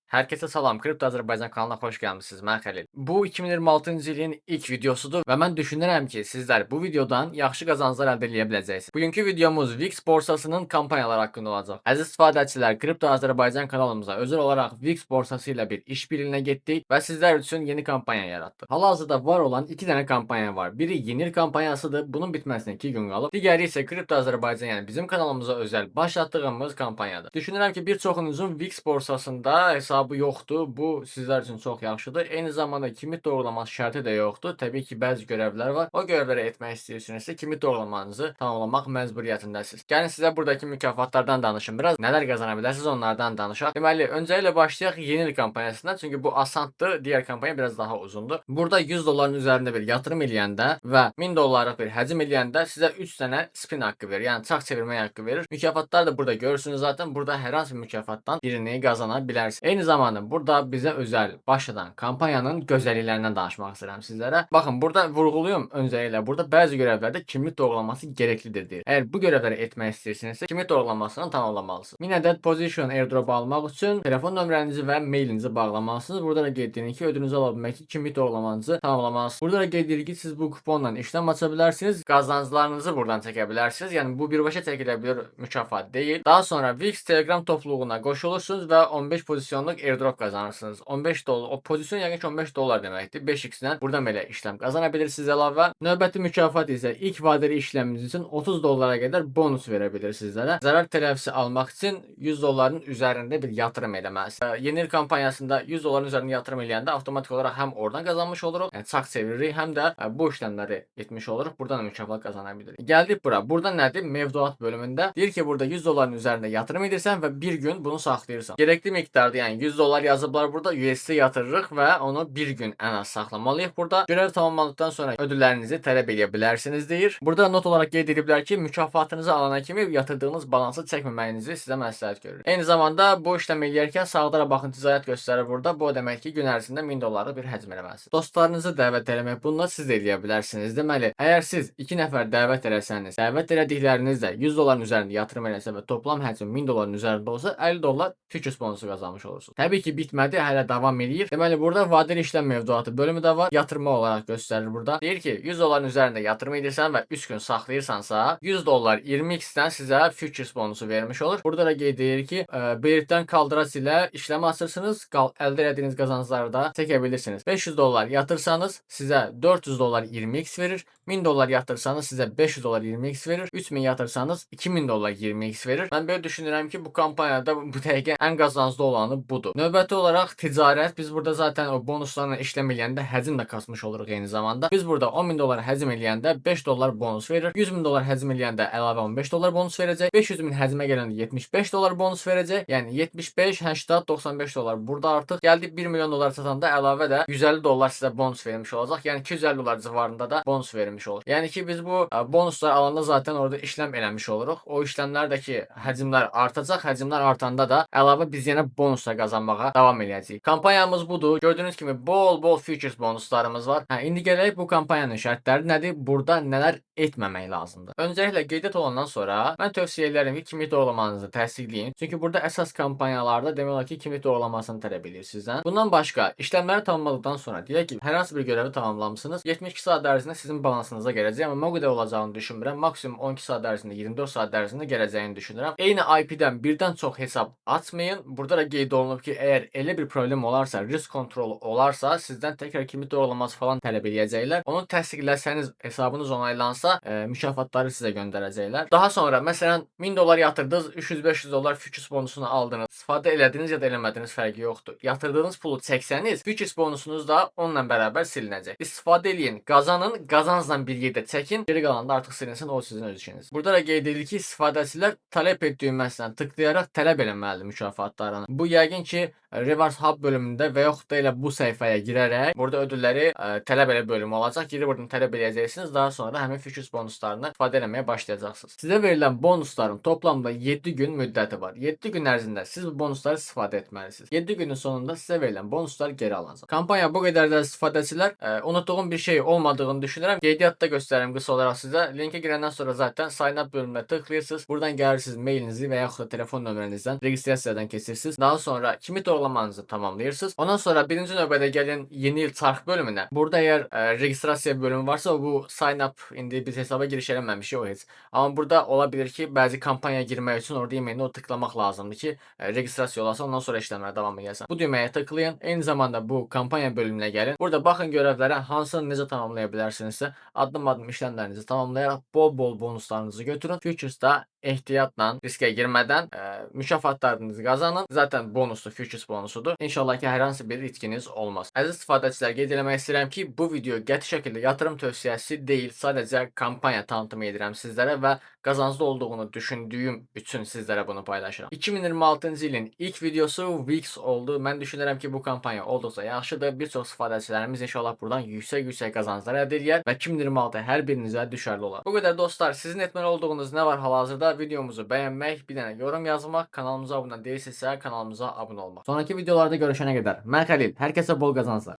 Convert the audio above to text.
Herkese salam, Kripto Azərbaycan kanalına xoş gəlmisiniz. Mən Xəlil. Bu 2026-cı ilin ilk videosudur və mən düşünürəm ki, sizlər bu videodan yaxşı qazanclar əldə edə biləcəksiniz. Bugünkü videomuz VIX borsasının kampanyaları haqqında olacaq. Əziz istifadəçilər, Kripto Azərbaycan kanalımıza özəl olaraq VIX borsası ilə bir iş birliğinə getdik və sizlər üçün yeni kampanya yaratdıq. Hal-hazırda var olan 2 dənə kampanya var. Biri yeni il kampanyasıdır. Bunun bitməsinə 2 gün qalıb. Digəri isə Kripto Azərbaycan, yəni bizim kanalımıza özəl başlatdığımız kampanyadır. Düşünürəm ki, bir çoxunuzun VIX borsasında hesabı yoxdur. Bu sizlər üçün çox yaxşıdır. Eyni zamanda kimlik doğrulaması şərti də yoxdur. Təbii ki, bəzi görevlər var. O görevləri etmək istəyirsinizsə, kimlik doğrulamanızı tamamlamaq məcburiyyətindəsiniz. Gəlin sizə buradakı mükafatlardan danışım. Biraz nələr qazana bilərsiniz onlardan danışaq. Deməli, öncəliklə başlayaq yeni il kampanyasından. Çünki bu asandır. Digər kampanya biraz daha uzundur. Burada 100 dolların üzərində bir yatırım eləyəndə və 1000 dollarlıq bir həcm eləyəndə sizə 3 dənə spin haqqı verir. Yəni çarx çevirmək haqqı verir. Mükafatlar da burada görürsünüz zaten. Burada hər hansı bir mükafatdan birini qazana bilərsiniz. Eyni zamanda burada bizə özəl başladan kampanyanın gözəlliklərindən danışmaq istəyirəm sizlərə. Baxın, burada vurğuluyum öncəliklə. Burada bəzi görevlərdə kimlik doğrulaması gereklidir deyir. Əgər bu görevləri etmək istəyirsinizsə, kimlik doğrulamasını tamamlamalısınız. 1000 ədəd position airdrop almaq üçün telefon nömrənizi və mailinizi bağlamalısınız. Burada da qeyd edin ki, ödünüzü ala bilmək üçün kimlik doğrulamanızı tamamlamalısınız. Burada da qeyd edilir ki, siz bu kuponla işlem aça bilərsiniz. Qazanclarınızı buradan çəkə bilərsiniz. Yəni bu birbaşa çəkilə bilər mükafat deyil. Daha sonra VIX Telegram topluluğuna qoşulursunuz və 15 pozisyonluq airdrop qazanırsınız. 15 dollar. O pozisyon yəqin ki 15 dollar deməkdir. 5x-dən buradan belə işlem qazana bilirsiniz əlavə. Növbəti mükafat isə ilk vadeli işləminiz üçün 30 dollara qədər bonus verə bilir sizlərə. Zərər tələfisi almaq üçün 100 dolların üzərində bir yatırım eləməlisiniz. Yeni il kampanyasında 100 dolların üzərində yatırım eləyəndə avtomatik olaraq həm oradan qazanmış oluruq, yəni çarx çeviririk, həm də bu işləmləri etmiş oluruq. Buradan da mükafat qazana bilirik. Gəldik bura. Burada nədir? Mevduat bölümündə deyir ki, burada 100 dolların üzərində yatırım edirsən və bir gün bunu saxlayırsan. Gerekli miktarda, yəni 100 dollar yazıblar burada, USD yatırırıq və onu bir gün ən az saxlamalıyıq burada. Görev tamamlandıktan sonra ödüllərinizi tələb edə bilərsiniz deyir. Burada not olaraq qeyd ediblər ki, mükafatınızı alana kimi yatırdığınız balansı çəkməməyinizi sizə məsləhət görür. Eyni zamanda bu işlem eləyərkən sağda baxın ticarət göstərir burada. Bu demək ki, gün ərzində 1000 dolları bir həcm eləməlisiniz. Dostlarınızı dəvət eləmək bununla siz də eləyə bilərsiniz. Deməli, əgər siz 2 nəfər dəvət eləsəniz, dəvət elədikləriniz də 100 dolların üzərində yatırım eləsə və toplam həcm 1000 dolların üzərində olsa, 50 dollar futures bonusu qazanmış olursunuz. Təbii ki, bitmədi, hələ davam eləyir. Deməli, burada vadeli işlem mövduatı bölümü də var. Yatırma olaraq göstərir burada. Deyir ki, 100 dolların üzərində yatırım edirsən və 3 gün saxlayırsansa, 100 dollar 20x-dən sizə futures bonusu vermiş olur. Burada da qeyd edir ki, belirtdən kaldıraç ilə işləm açırsınız, əldə etdiyiniz qazancları da çəkə bilirsiniz. 500 dollar yatırsanız sizə 400 dollar 20x verir. 1000 dollar yatırsanız sizə 500 dollar 20x verir. 3000 yatırsanız 2000 dollar 20x verir. Mən belə düşünürəm ki, bu kampaniyada bu dəqiqə ən qazanclı olanı budur. Növbəti olaraq ticarət. Biz burada zaten o bonuslarla işlem eləyəndə həcm də kasmış oluruq eyni zamanda. Biz burada 10.000 dollar həcm eləyəndə 5 dollar bonus verir. 100.000 dollar həcm eləyəndə əlavə 15 dollar bonus verəcək. 500.000 həcmə gələndə 75 dollar bonus verəcək. Yəni 75, 80, 95 dollar. Burada artıq gəldik 1 milyon dollar satanda əlavə də 150 dollar sizə bonus vermiş olacaq. Yəni 250 dollar civarında da bonus vermiş olur. Yəni ki, biz bu bonuslar alanda zaten orada işlem eləmiş oluruq. O işlemlərdəki həcmlər artacaq. Həcmlər artanda da əlavə biz yenə bonusla qazanmağa davam eləyəcəyik. Kampanyamız budur. Gördüyünüz kimi bol futures bonuslarımız var. İndi gələk bu kampanyanın şərtləri nədir? Burada nələr etməmək lazımdır? Öncəliklə qeydiyyat olandan sonra mən tövsiyə edərəm ki, kimlik doğrulamanızı təsdiqləyin. Çünki burada əsas kampanyalarda demək olar ki, kimlik doğrulamasını tələb edir sizdən. Bundan başqa işlemləri tamamladıktan sonra deyək ki, hər hansı bir görevi tamamlamışsınız. 72 saat ərzində sizin balansınıza gələcək, amma o qədər olacağını düşünmürəm. Maksimum 12 saat ərzində, 24 saat ərzində gələcəyini düşünürəm. Eyni IP-dən birdən çox hesab açmayın. Burada da qeyd olunub ki, əgər elə bir problem olarsa, risk kontrolu olarsa, sizdən təkrar kimlik doğrulaması falan tələb edəcəklər. Onu təsdiqləsəniz, hesabınız onaylansa, mükafatları sizə göndərəcəklər. Daha sonra məsələn 1000 dollar yatırdınız, 300-500 dollar futures bonusunu aldınız. İstifadə elədiniz ya da eləmədiniz fərqi yoxdur. Yatırdığınız pulu çəksəniz, futures bonusunuz da onunla bərabər silinəcək. İstifadə eləyin, qazanın, qazancla bir yerdə çəkin, geri qalan da artıq silinsin, o sizin öz işiniz. Burada da qeyd edilir ki, istifadəçilər tələb et düyməsindən tıklayaraq tələb eləməlidir mükafatlarını. Bu yəqin ki, Reverse Hub bölümündə və yaxud da elə bu səhifəyə girərək burada ödülləri tələb elə bölümü olacaq. Girib buradan tələb edəcəksiniz. Daha sonra həmin futures bonuslarını istifadə etməyə başlayacaqsınız. Sizə verilən bonusların toplamda 7 gün müddəti var. 7 gün ərzində siz bu bonusları istifadə etməlisiniz. 7 günün sonunda sizə verilən bonuslar geri alınacaq. Kampanya bu qədər də istifadəçilər unutduğum bir şey olmadığını düşünürəm. Qeydiyyatda göstərim qısa olaraq sizə. Linkə girəndən sonra zaten sign up bölümünə tıklayırsınız. Buradan gəlirsiniz mailinizi və yaxud da telefon nömrənizdən registrasiyadan keçirsiniz. Daha sonra kimi doğrulamanızı tamamlayırsınız. Ondan sonra birinci növbədə gəlin yeni il çarx bölümünə. Burada əgər registrasiya bölümü varsa bu sign up indi biz hesaba giriş eləməmişik o heç. Amma burada ola bilər ki, bəzi kampaniyaya girmək üçün orada yeməyin o tıklamaq lazımdır ki, registrasiya olasın, ondan sonra işləmlərə davam edəsən. Bu düyməyə tıklayın. Eyni zamanda bu kampaniya bölümünə gəlin. Burada baxın görevlərə hansını necə tamamlaya bilərsinizsə, addım-addım işləmlərinizi tamamlayaraq bol-bol bonuslarınızı götürün. Futures'da ehtiyatla riskə girmədən mükafatlarınızı qazanın. Zaten bonuslu Futures bonusudur. İnşallah ki, hər hansı bir itkiniz olmaz. Əziz istifadəçilər, qeyd eləmək istəyirəm ki, bu video qəti şəkildə yatırım tövsiyəsi deyil. Sadəcə kampaniya tanıtımı edirəm sizlərə və qazanclı olduğunu düşündüyüm üçün sizlərə bunu paylaşıram. 2026-cı ilin ilk videosu Wix oldu. Mən düşünürəm ki, bu kampaniya olduqca yaxşıdır. Bir çox istifadəçilərimiz inşallah buradan yüksək qazanclar əldə edər və 2026 hər birinizə düşərli olar. Bu qədər dostlar, sizin etməli olduğunuz nə var hal-hazırda? Videomuzu bəyənmək, bir dənə yorum yazmaq, kanalımıza abunə deyilsinizsə kanalımıza abunə olmaq. Sonraki videolarda görüşənə qədər mən Xəlil, hər kəsə bol qazanclar.